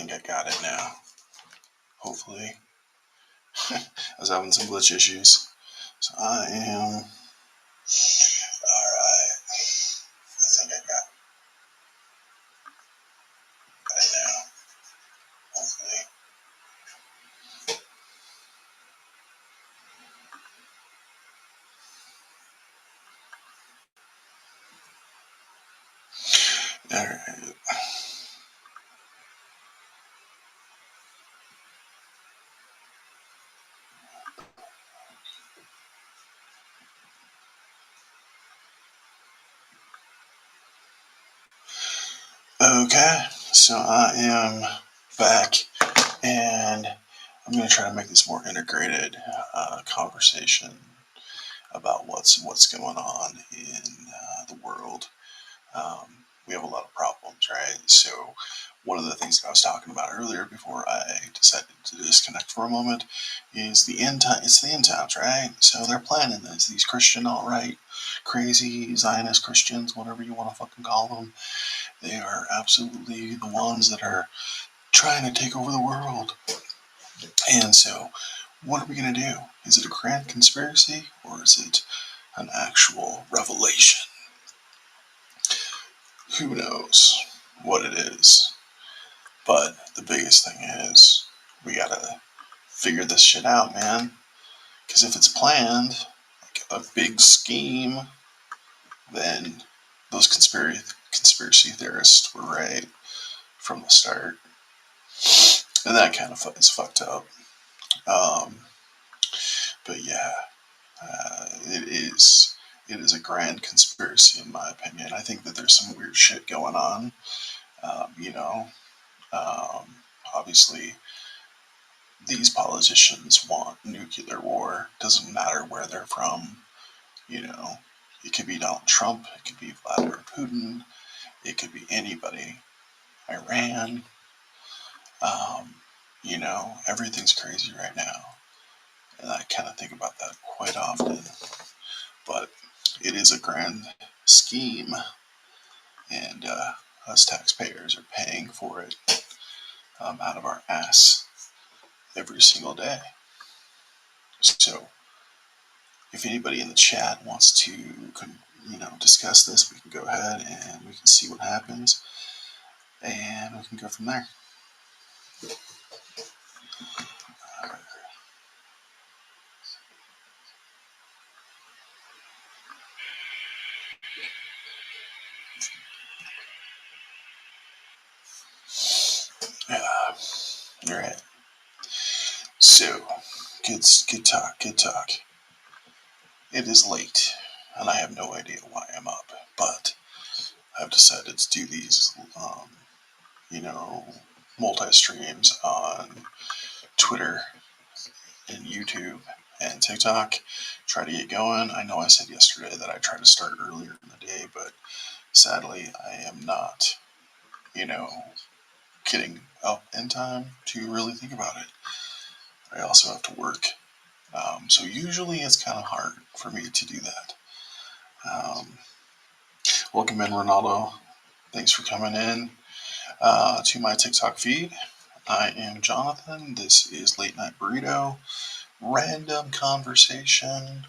think I got it now. Hopefully. I was having some glitch issues. So I am. Alright. I think I got it now. Hopefully. Alright. Okay, so I am back, and I'm going to try to make this more integrated conversation about what's going on in the world. We have a lot of problems, right? So one of the things that I was talking about earlier before I decided to disconnect for a moment is the end time. It's the end times, right? So they're planning this. These Christian alt-right, crazy Zionist Christians, whatever you want to fucking call them, they are absolutely the ones that are trying to take over the world. And so what are we going to do? Is it a grand conspiracy, or is it an actual revelation? Who knows what it is? But the biggest thing is we gotta figure this shit out, man. Because if it's planned, like a big scheme, then those conspiracy theorists were right from the start. And that kind of is fucked up. But yeah, it is a grand conspiracy in my opinion. I think that there's some weird shit going on. You know, obviously these politicians want nuclear war. Doesn't matter where they're from. You know, it could be Donald Trump. It could be Vladimir Putin. It could be anybody. Iran. You know, everything's crazy right now. And I kind of think about that quite often. But it is a grand scheme. And us taxpayers are paying for it out of our ass every single day. So if anybody in the chat wants to, discuss this, we can go ahead and we can see what happens, and we can go from there. All right. So, good talk. It is late, and I have no idea why I'm up, but I've decided to do these, multi-streams on Twitter and YouTube and TikTok. Try to get going. I know I said yesterday that I tried to start earlier in the day, but sadly I am not, getting up in time to really think about it. I also have to work. So usually it's kind of hard for me to do that. Welcome in, Ronaldo. Thanks for coming in to my TikTok feed. I am Johnathan. This is Late Night Burrito. Random conversation.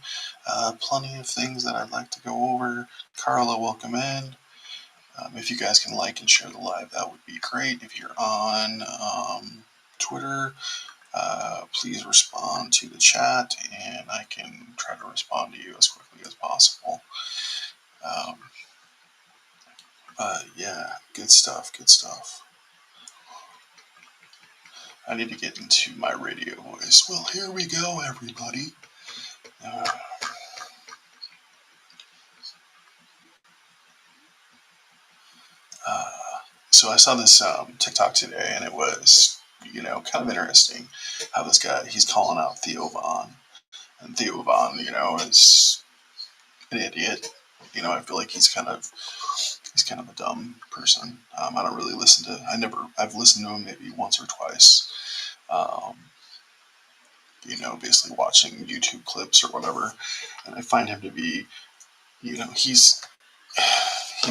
Plenty of things that I'd like to go over. Carla, welcome in. If you guys can like and share the live, that would be great. If you're on Twitter, please respond to the chat, and I can try to respond to you as quickly as possible. But yeah, good stuff. I need to get into my radio voice. Well, here we go, everybody. So I saw this TikTok today, and it was, kind of interesting how this guy, he's calling out Theo Von. And Theo Von, is an idiot. I feel like he's kind of a dumb person. I don't really I've listened to him maybe once or twice. Basically watching YouTube clips or whatever. And I find him to be, he's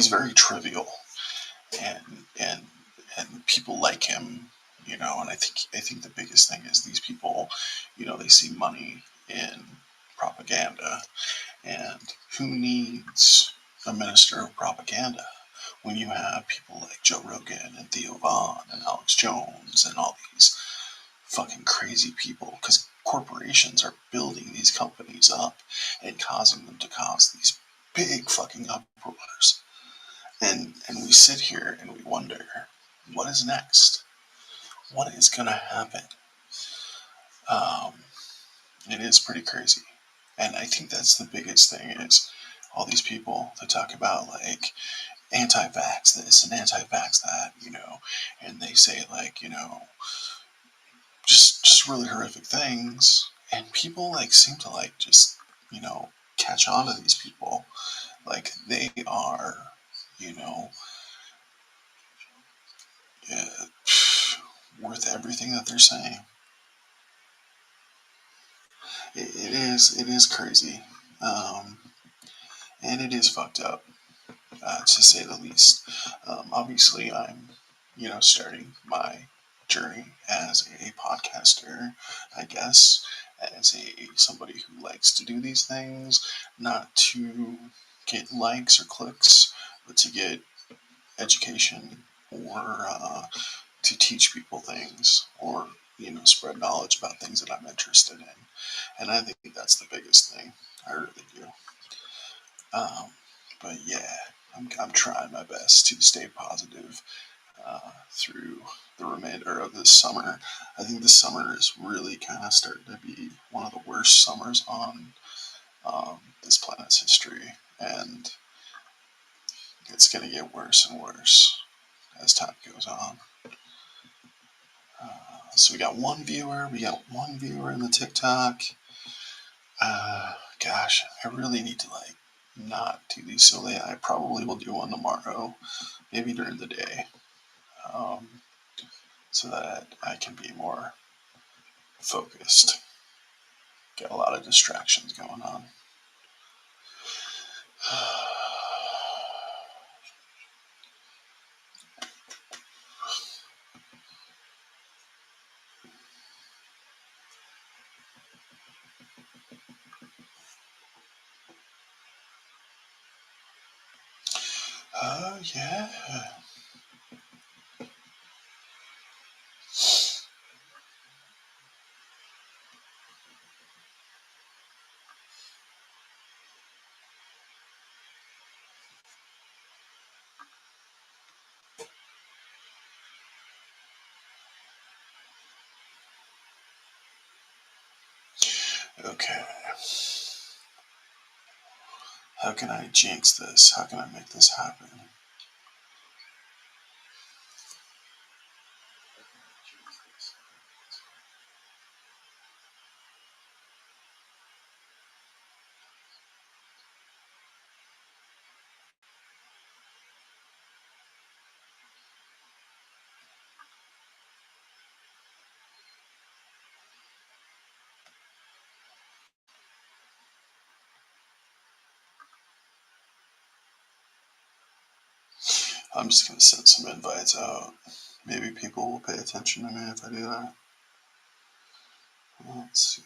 very trivial. And people like him And I think the biggest thing is these people, they see money in propaganda, and who needs a minister of propaganda when you have people like Joe Rogan and Theo Vaughn and Alex Jones and all these fucking crazy people? Because corporations are building these companies up and causing them to cause these big fucking uproars. And we sit here and we wonder, what is next? What is gonna happen? Um, it is pretty crazy, and I think that's the biggest thing is all these people that talk about like anti-vax this and anti-vax that, and they say like just really horrific things, and people like seem to like just catch on to these people like they are you know uh, worth everything that they're saying. It is crazy, um, and it is fucked up, to say the least. Obviously, I'm starting my journey as a podcaster, I guess, as a somebody who likes to do these things, not to get likes or clicks, but to get education, or to teach people things, or spread knowledge about things that I'm interested in. And I think that's the biggest thing. I really do. Um, but yeah, I'm trying my best to stay positive through the remainder of this summer. I think this summer is really kind of starting to be one of the worst summers on this planet's history, and it's going to get worse and worse as time goes on. So we got one viewer. We got one viewer in the TikTok. Gosh, I really need to like not do these so late. I probably will do one tomorrow, maybe during the day, um, so that I can be more focused. Got a lot of distractions going on. Oh yeah. Okay. How can I jinx this? How can I make this happen? I'm just gonna send some invites out. Maybe people will pay attention to me if I do that. Let's see.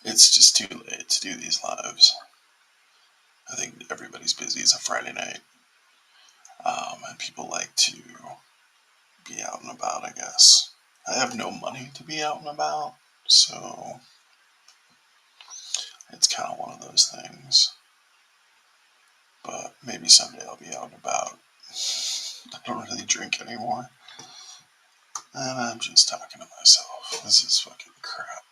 It's just too late to do these lives. I think everybody's busy. It's a Friday night, and people like to be out and about, I guess. I have no money to be out and about, so it's kind of one of those things. But maybe someday I'll be out and about. I don't really drink anymore. And I'm just talking to myself. This is fucking crap.